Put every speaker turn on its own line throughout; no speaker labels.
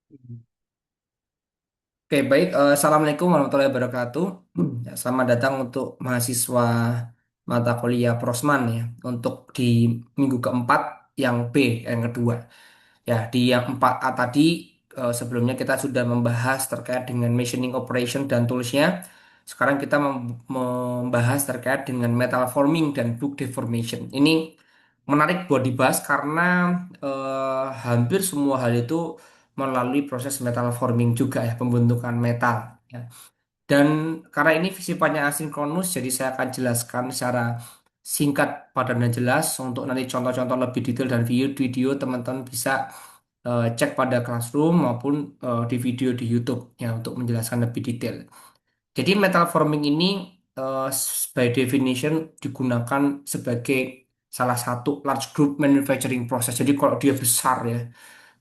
Oke, baik. Assalamualaikum warahmatullahi wabarakatuh. Ya, selamat datang untuk mahasiswa mata kuliah Prosman ya. Untuk di minggu keempat yang B, yang kedua. Ya, di yang 4A tadi sebelumnya kita sudah membahas terkait dengan machining operation dan toolsnya. Sekarang kita membahas terkait dengan metal forming dan book deformation. Ini menarik buat dibahas karena hampir semua hal itu melalui proses metal forming juga ya, pembentukan metal. Ya. Dan karena ini sifatnya asinkronus, jadi saya akan jelaskan secara singkat, padat dan jelas. Untuk nanti contoh-contoh lebih detail dan video teman-teman bisa cek pada Classroom maupun di video di YouTube ya untuk menjelaskan lebih detail. Jadi metal forming ini by definition digunakan sebagai salah satu large group manufacturing process. Jadi kalau dia besar ya,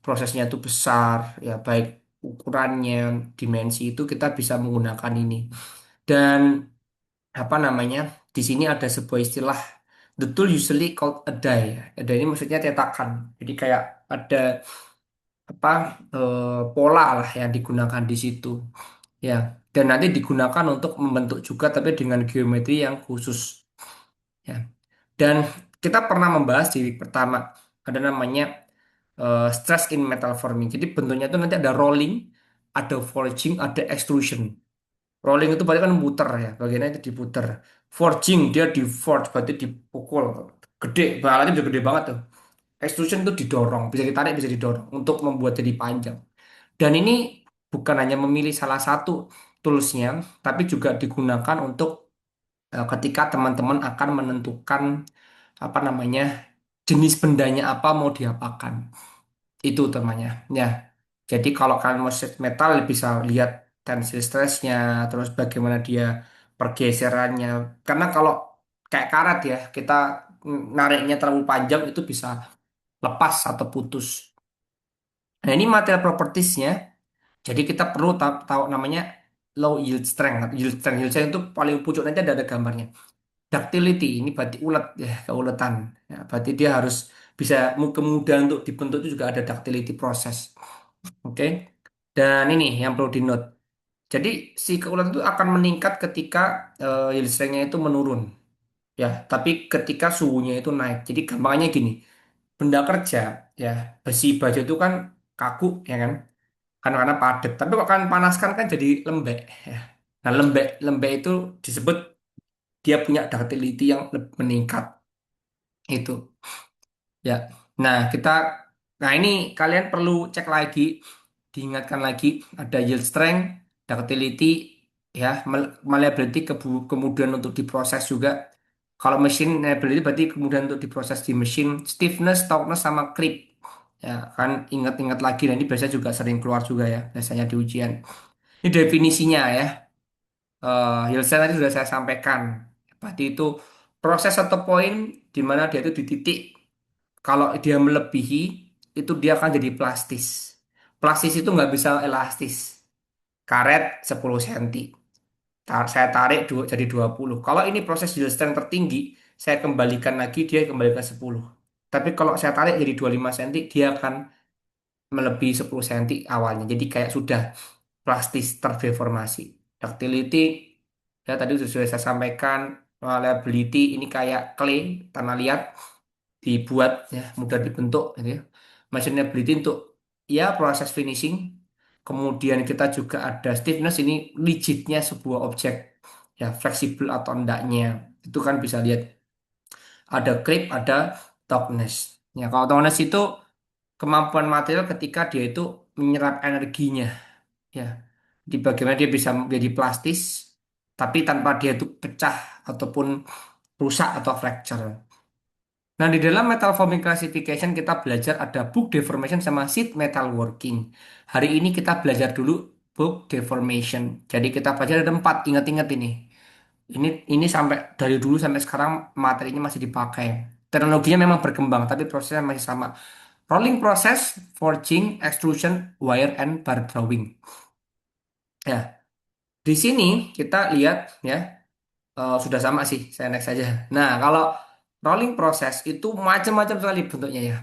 prosesnya itu besar ya, baik ukurannya, dimensi itu kita bisa menggunakan ini. Dan apa namanya? Di sini ada sebuah istilah the tool usually called a die. A die ini maksudnya cetakan. Jadi kayak ada apa pola lah yang digunakan di situ. Ya, dan nanti digunakan untuk membentuk juga tapi dengan geometri yang khusus. Ya, dan kita pernah membahas di week pertama ada namanya stress in metal forming. Jadi bentuknya itu nanti ada rolling, ada forging, ada extrusion. Rolling itu berarti kan muter ya, bagiannya itu diputer. Forging dia di forge berarti dipukul. Gede, alatnya bisa gede banget tuh. Extrusion itu didorong, bisa ditarik, bisa didorong untuk membuat jadi panjang. Dan ini bukan hanya memilih salah satu toolsnya, tapi juga digunakan untuk ketika teman-teman akan menentukan apa namanya jenis bendanya apa mau diapakan. Itu temannya. Ya, jadi kalau kalian mau set metal bisa lihat tensile stressnya, terus bagaimana dia pergeserannya. Karena kalau kayak karet ya, kita nariknya terlalu panjang itu bisa lepas atau putus. Nah, ini material propertiesnya. Jadi kita perlu tahu namanya low yield strength. Yield strength itu paling pucuk nanti ada gambarnya. Ductility ini berarti ulet ya, keuletan. Ya, berarti dia harus bisa kemudahan untuk dibentuk itu juga ada ductility proses. Oke. Dan ini yang perlu di note. Jadi si keuletan itu akan meningkat ketika yield strength-nya itu menurun. Ya, tapi ketika suhunya itu naik. Jadi gampangnya gini, benda kerja ya, besi baja itu kan kaku ya kan? Karena padat. Tapi kalau kalian panaskan kan jadi lembek ya. Nah, lembek lembek itu disebut dia punya ductility yang meningkat itu. Ya. Nah ini kalian perlu cek lagi, diingatkan lagi ada yield strength, ductility, ya, malleability kemudian untuk diproses juga. Kalau mesin malleability berarti kemudian untuk diproses di mesin, stiffness, tautness sama creep. Ya, kan ingat-ingat lagi dan ini biasanya juga sering keluar juga ya, biasanya di ujian. Ini definisinya ya. Yield strength tadi sudah saya sampaikan. Berarti itu proses atau poin di mana dia itu di titik kalau dia melebihi, itu dia akan jadi plastis. Plastis itu nggak bisa elastis. Karet 10 cm. Saya tarik jadi 20. Kalau ini proses yield strength tertinggi, saya kembalikan lagi, dia kembali ke 10. Tapi kalau saya tarik jadi 25 cm, dia akan melebihi 10 cm awalnya. Jadi kayak sudah plastis terdeformasi. Ductility, ya tadi sudah saya sampaikan. Reliability, ini kayak clay, tanah liat dibuat ya mudah dibentuk gitu ya. Machinability untuk ya proses finishing. Kemudian kita juga ada stiffness ini rigidnya sebuah objek ya fleksibel atau enggaknya. Itu kan bisa lihat ada grip, ada toughness. Ya kalau toughness itu kemampuan material ketika dia itu menyerap energinya ya. Di bagaimana dia bisa menjadi plastis tapi tanpa dia itu pecah ataupun rusak atau fracture. Nah, di dalam metal forming classification kita belajar ada book deformation sama sheet metal working. Hari ini kita belajar dulu book deformation. Jadi kita belajar ada empat, ingat-ingat ini. Ini sampai dari dulu sampai sekarang materinya masih dipakai. Teknologinya memang berkembang, tapi prosesnya masih sama. Rolling process, forging, extrusion, wire, and bar drawing. Ya, di sini kita lihat ya, sudah sama sih, saya next saja. Nah, kalau rolling process itu macam-macam sekali bentuknya ya.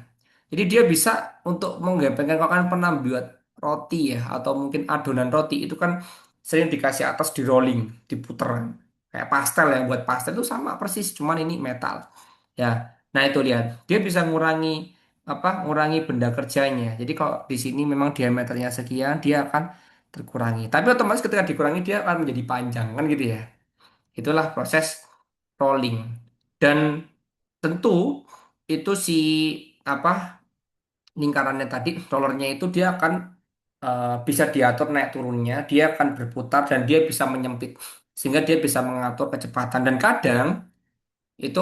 Jadi dia bisa untuk menggabungkan, kalau kalian pernah buat roti ya atau mungkin adonan roti itu kan sering dikasih atas di rolling, diputer. Kayak pastel ya, buat pastel itu sama persis, cuman ini metal. Ya, nah itu lihat, dia bisa ngurangi apa? Ngurangi benda kerjanya. Jadi kalau di sini memang diameternya sekian, dia akan terkurangi. Tapi otomatis ketika dikurangi dia akan menjadi panjang kan gitu ya. Itulah proses rolling. Dan tentu itu si apa lingkarannya tadi, rollernya itu dia akan bisa diatur naik turunnya, dia akan berputar dan dia bisa menyempit sehingga dia bisa mengatur kecepatan dan kadang itu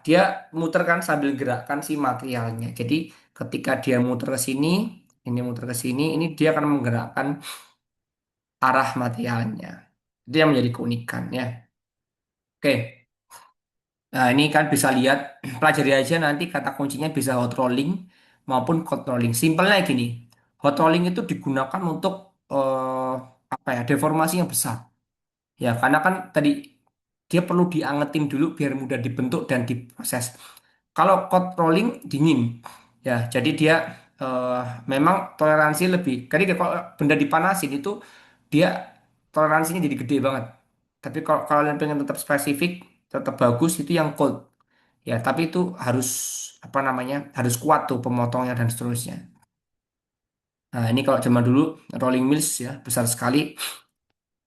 dia muterkan sambil gerakan si materialnya. Jadi ketika dia muter ke sini, ini muter ke sini, ini dia akan menggerakkan arah materialnya. Itu yang menjadi keunikan ya. Oke. Nah, ini kan bisa lihat, pelajari aja nanti kata kuncinya bisa hot rolling maupun cold rolling. Simpelnya gini, hot rolling itu digunakan untuk apa ya, deformasi yang besar. Ya, karena kan tadi dia perlu diangetin dulu biar mudah dibentuk dan diproses. Kalau cold rolling dingin, ya, jadi dia eh, memang toleransi lebih. Jadi kalau benda dipanasin itu dia toleransinya jadi gede banget. Tapi kalau kalian pengen tetap spesifik, tetap bagus itu yang cold. Ya, tapi itu harus apa namanya? Harus kuat tuh pemotongnya dan seterusnya. Nah, ini kalau zaman dulu rolling mills ya besar sekali.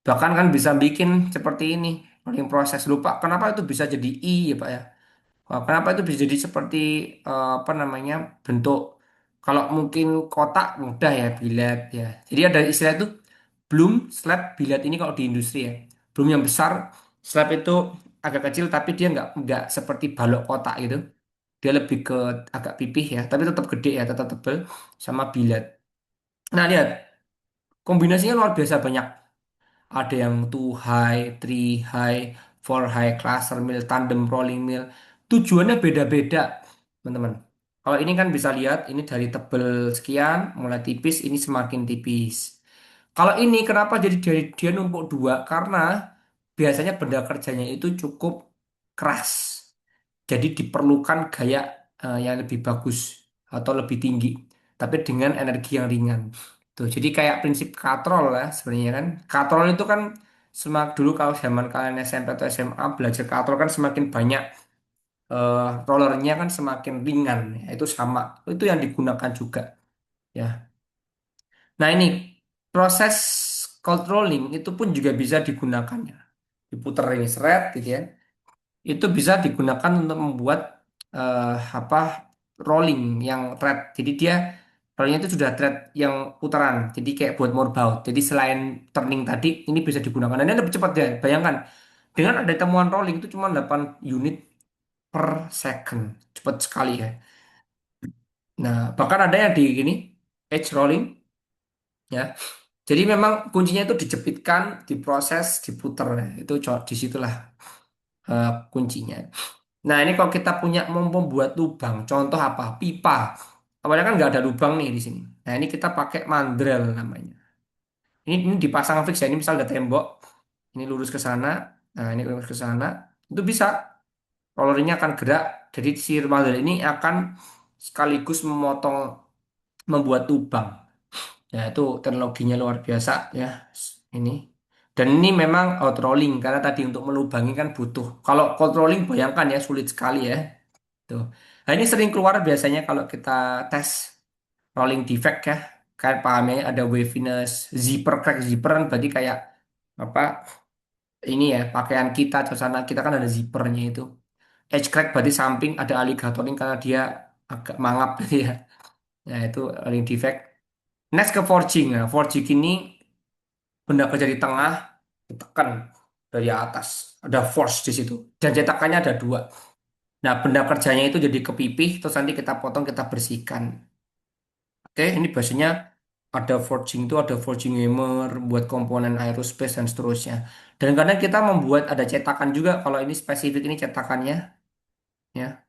Bahkan kan bisa bikin seperti ini rolling proses. Lupa kenapa itu bisa jadi I ya Pak ya. Wah, kenapa itu bisa jadi seperti apa namanya bentuk kalau mungkin kotak mudah ya bilad ya. Jadi ada istilah itu bloom slab bilad ini kalau di industri ya. Bloom yang besar, slab itu agak kecil tapi dia nggak seperti balok kotak gitu. Dia lebih ke agak pipih ya, tapi tetap gede ya, tetap tebal sama bilad. Nah lihat kombinasinya luar biasa banyak. Ada yang two high, three high, four high, cluster mill, tandem rolling mill. Tujuannya beda-beda, teman-teman. Kalau ini kan bisa lihat, ini dari tebel sekian, mulai tipis, ini semakin tipis. Kalau ini kenapa jadi dari dia numpuk dua? Karena biasanya benda kerjanya itu cukup keras. Jadi diperlukan gaya yang lebih bagus atau lebih tinggi, tapi dengan energi yang ringan. Tuh, jadi kayak prinsip katrol lah sebenarnya kan. Katrol itu kan semak dulu kalau zaman kalian SMP atau SMA belajar katrol kan semakin banyak rollernya kan semakin ringan. Ya, itu sama. Itu yang digunakan juga ya. Nah, ini proses cold rolling itu pun juga bisa digunakan ya. Diputer ini seret gitu ya. Itu bisa digunakan untuk membuat apa rolling yang thread. Jadi dia rollingnya itu sudah thread yang putaran. Jadi kayak buat moorbound. Jadi selain turning tadi ini bisa digunakan dan ini lebih cepat ya. Bayangkan dengan ada temuan rolling itu cuma 8 unit per second. Cepat sekali ya. Nah, bahkan ada yang di gini edge rolling ya. Jadi memang kuncinya itu dijepitkan, diproses, diputer. Itu disitulah kuncinya. Nah, ini kalau kita punya mau membuat lubang, contoh apa? Pipa. Awalnya kan nggak ada lubang nih di sini. Nah, ini kita pakai mandrel namanya. Ini dipasang fix ya. Ini misal ada tembok, ini lurus ke sana. Nah, ini lurus ke sana. Itu bisa. Rollernya akan gerak. Jadi si mandrel ini akan sekaligus memotong, membuat lubang. Ya, itu teknologinya luar biasa ya. Ini. Dan ini memang outrolling karena tadi untuk melubangi kan butuh. Kalau cold rolling bayangkan ya sulit sekali ya. Tuh. Nah, ini sering keluar biasanya kalau kita tes rolling defect ya. Kan pahamnya ada waviness, zipper crack, zipper kan berarti kayak apa ini ya pakaian kita, celana kita kan ada zippernya itu. Edge crack berarti samping ada alligatoring karena dia agak mangap gitu ya. Nah itu rolling defect. Next ke forging. Nah, forging ini benda kerja di tengah ditekan dari atas. Ada force di situ. Dan cetakannya ada dua. Nah, benda kerjanya itu jadi kepipih, terus nanti kita potong, kita bersihkan. Oke, ini biasanya ada forging itu, ada forging hammer, buat komponen aerospace dan seterusnya. Dan kadang kita membuat ada cetakan juga, kalau ini spesifik ini cetakannya, ya.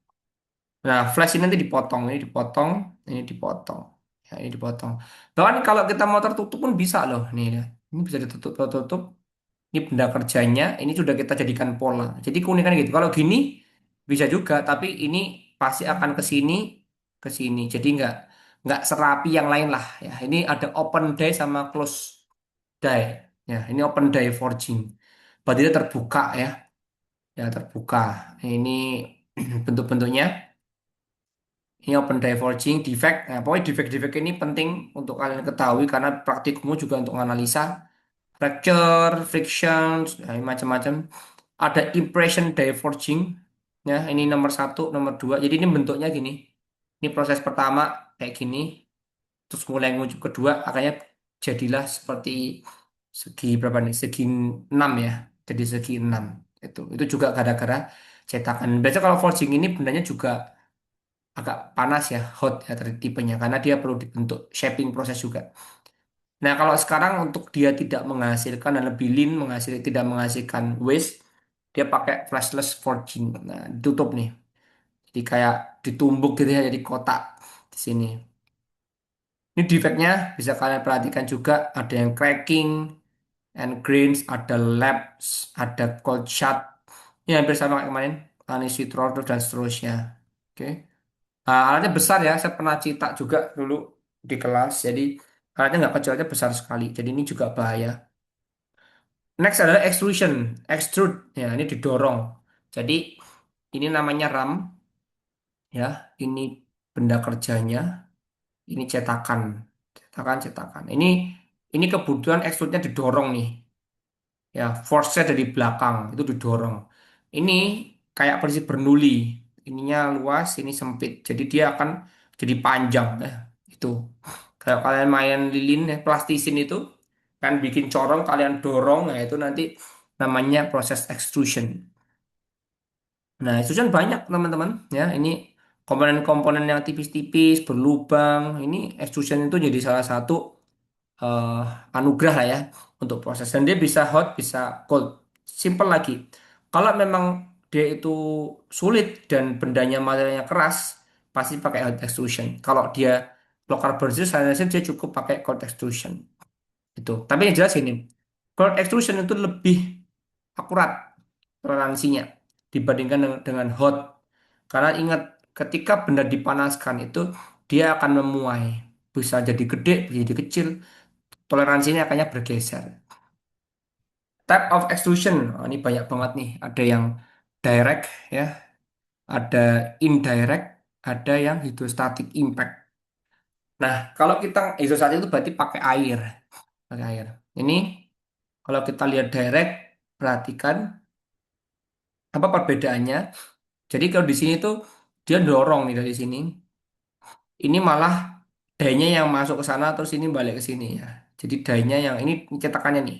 Nah, flash ini nanti dipotong, ini dipotong, ini dipotong. Ya, ini dipotong. Bahkan kalau kita mau tertutup pun bisa loh, nih ya. Ini bisa ditutup, tertutup. Ini benda kerjanya, ini sudah kita jadikan pola. Jadi keunikan gitu. Kalau gini bisa juga, tapi ini pasti akan ke sini, ke sini. Jadi enggak. nggak serapi yang lain lah ya. Ini ada open die sama close die. Ya, ini open die forging. Berarti dia terbuka ya. Ya, terbuka. Ini bentuk-bentuknya. Ini open die forging, defect. Nah, pokoknya defect-defect ini penting untuk kalian ketahui karena praktikummu juga untuk analisa fracture, frictions, ya, ini macam-macam. Ada impression die forging. Ya, ini nomor satu, nomor dua. Jadi ini bentuknya gini. Ini proses pertama kayak gini. Terus mulai ngujuk kedua, akhirnya jadilah seperti segi berapa nih? Segi 6 ya. Jadi segi 6. Itu juga gara-gara cetakan. Biasanya kalau forging ini bendanya juga agak panas ya, hot ya dari tipenya karena dia perlu dibentuk shaping proses juga. Nah, kalau sekarang untuk dia tidak menghasilkan dan lebih lean, tidak menghasilkan waste, dia pakai flashless forging. Nah, ditutup nih. Jadi kayak ditumbuk gitu ya, jadi kotak di sini. Ini defectnya bisa kalian perhatikan juga ada yang cracking, and grains, ada lapse, ada cold shut. Ini hampir sama kayak kemarin, anisotropes dan seterusnya. Oke. Nah, alatnya besar ya, saya pernah cetak juga dulu di kelas. Jadi alatnya nggak kecil aja besar sekali. Jadi ini juga bahaya. Next adalah extrusion, extrude. Ya, ini didorong. Jadi ini namanya ram ya. Ini benda kerjanya. Ini cetakan, cetakan. Ini kebutuhan extrude-nya didorong nih. Ya, force-nya dari belakang itu didorong. Ini kayak posisi Bernoulli. Ininya luas, ini sempit. Jadi dia akan jadi panjang. Itu. Kalau kalian main lilin, ya, plastisin itu kan bikin corong, kalian dorong, nah itu nanti namanya proses extrusion. Nah, extrusion banyak teman-teman. Ya, ini komponen-komponen yang tipis-tipis, berlubang. Ini extrusion itu jadi salah satu eh, anugerah lah ya untuk proses dan dia bisa hot bisa cold simple lagi kalau memang dia itu sulit dan bendanya materialnya keras pasti pakai hot extrusion kalau dia low carbon steel saya rasa dia cukup pakai cold extrusion itu tapi yang jelas ini cold extrusion itu lebih akurat toleransinya dibandingkan dengan hot karena ingat ketika benda dipanaskan itu dia akan memuai bisa jadi gede bisa jadi kecil toleransinya akannya bergeser. Type of extrusion, oh, ini banyak banget nih. Ada yang direct ya, ada indirect, ada yang hydrostatic impact. Nah, kalau kita hidrostatik itu berarti pakai air. Ini kalau kita lihat direct, perhatikan apa perbedaannya. Jadi kalau di sini tuh dia dorong nih dari sini. Ini malah dainya yang masuk ke sana terus ini balik ke sini ya. Jadi dainya yang ini cetakannya nih.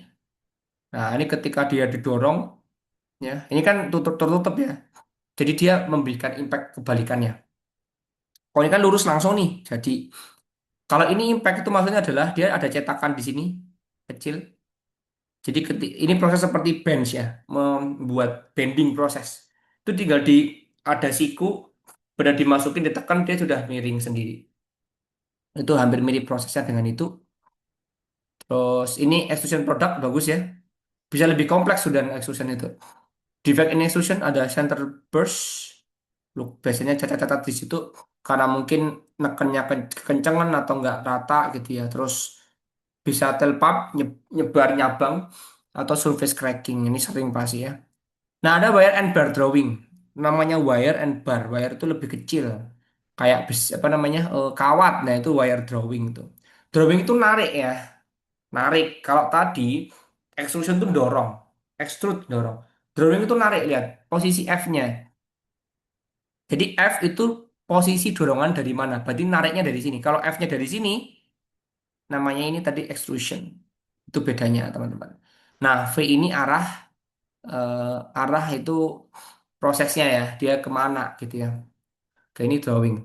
Nah, ini ketika dia didorong ya, ini kan tertutup ya. Jadi dia memberikan impact kebalikannya. Kalau ini kan lurus langsung nih. Jadi kalau ini impact itu maksudnya adalah dia ada cetakan di sini kecil. Jadi ini proses seperti bench ya, membuat bending proses. Itu tinggal ada siku, pada dimasukin ditekan dia sudah miring sendiri. Itu hampir mirip prosesnya dengan itu. Terus ini extrusion product bagus ya. Bisa lebih kompleks sudah extrusion itu. Defect in extrusion ada center burst. Look, biasanya cacat-cacat di situ karena mungkin nekennya kekencengan atau nggak rata gitu ya. Terus bisa telpap, nyebar nyabang atau surface cracking. Ini sering pasti ya. Nah, ada wire and bar drawing. Namanya wire and bar. Wire itu lebih kecil. Kayak apa namanya? Kawat. Nah, itu wire drawing itu. Drawing itu narik ya. Narik. Kalau tadi extrusion itu dorong. Extrude dorong. Drawing itu narik, lihat posisi F-nya. Jadi F itu posisi dorongan dari mana? Berarti nariknya dari sini. Kalau F-nya dari sini, namanya ini tadi extrusion. Itu bedanya, teman-teman. Nah, V ini arah itu prosesnya ya, dia kemana gitu ya. Oke, ini drawing.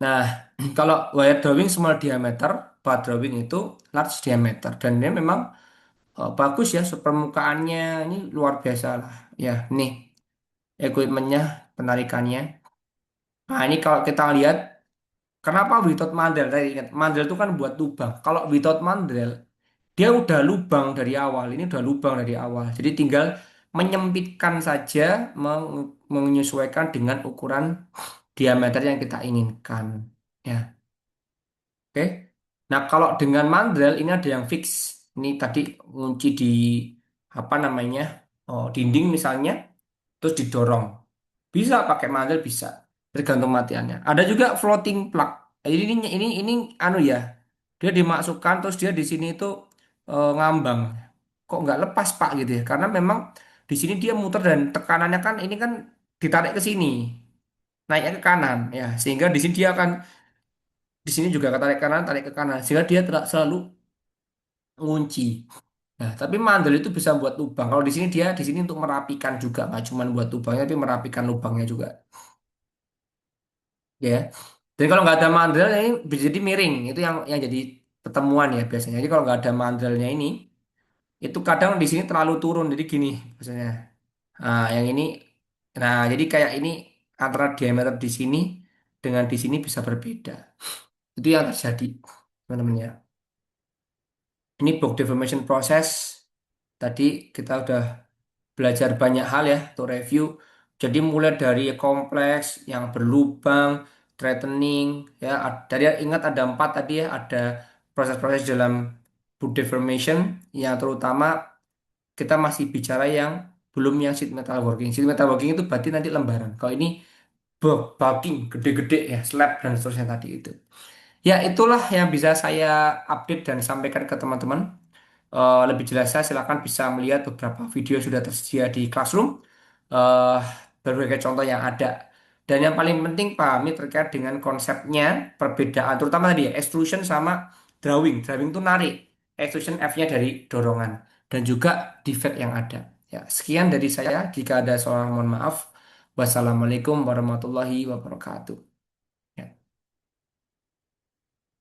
Nah, kalau wire drawing small diameter, bar drawing itu large diameter. Dan dia memang bagus ya, permukaannya ini luar biasa lah. Ya, nih, equipmentnya, penarikannya. Nah, ini kalau kita lihat kenapa without mandrel? Tadi ingat, mandrel itu kan buat lubang. Kalau without mandrel, dia udah lubang dari awal. Ini udah lubang dari awal. Jadi tinggal menyempitkan saja, menyesuaikan dengan ukuran diameter yang kita inginkan. Ya, oke. Nah, kalau dengan mandrel ini ada yang fix. Ini tadi ngunci di apa namanya? Oh, dinding misalnya, terus didorong. Bisa pakai mandrel bisa, tergantung matiannya. Ada juga floating plug. Ini anu ya. Dia dimasukkan terus dia di sini itu ngambang. Kok nggak lepas Pak gitu ya? Karena memang di sini dia muter dan tekanannya kan ini kan ditarik ke sini, naiknya ke kanan ya. Sehingga di sini dia akan di sini juga tarik kanan, tarik ke kanan. Sehingga dia tidak selalu ngunci. Nah, tapi mandel itu bisa buat lubang. Kalau di sini dia di sini untuk merapikan juga, nggak cuma buat lubangnya, tapi merapikan lubangnya juga, ya. Dan kalau nggak ada mandelnya ini bisa jadi miring. Itu yang jadi pertemuan ya biasanya. Jadi kalau nggak ada mandelnya ini, itu kadang di sini terlalu turun. Jadi gini, biasanya. Nah, yang ini, nah jadi kayak ini antara diameter di sini dengan di sini bisa berbeda. Itu yang terjadi, teman-teman ya. Ini bulk deformation process. Tadi kita udah belajar banyak hal ya untuk review. Jadi mulai dari kompleks yang berlubang, threatening, ya. Tadi ingat ada empat tadi ya, ada proses-proses dalam bulk deformation yang terutama kita masih bicara yang belum yang sheet metal working. Sheet metal working itu berarti nanti lembaran. Kalau ini bulking, gede-gede ya, slab dan seterusnya tadi itu. Ya, itulah yang bisa saya update dan sampaikan ke teman-teman. Lebih jelasnya silakan bisa melihat beberapa video yang sudah tersedia di Classroom, eh, berbagai contoh yang ada. Dan yang paling penting pahami terkait dengan konsepnya perbedaan, terutama tadi ya, extrusion sama drawing. Drawing itu narik, extrusion F-nya dari dorongan, dan juga defect yang ada. Ya, sekian dari saya. Jika ada salah, mohon maaf. Wassalamualaikum warahmatullahi wabarakatuh.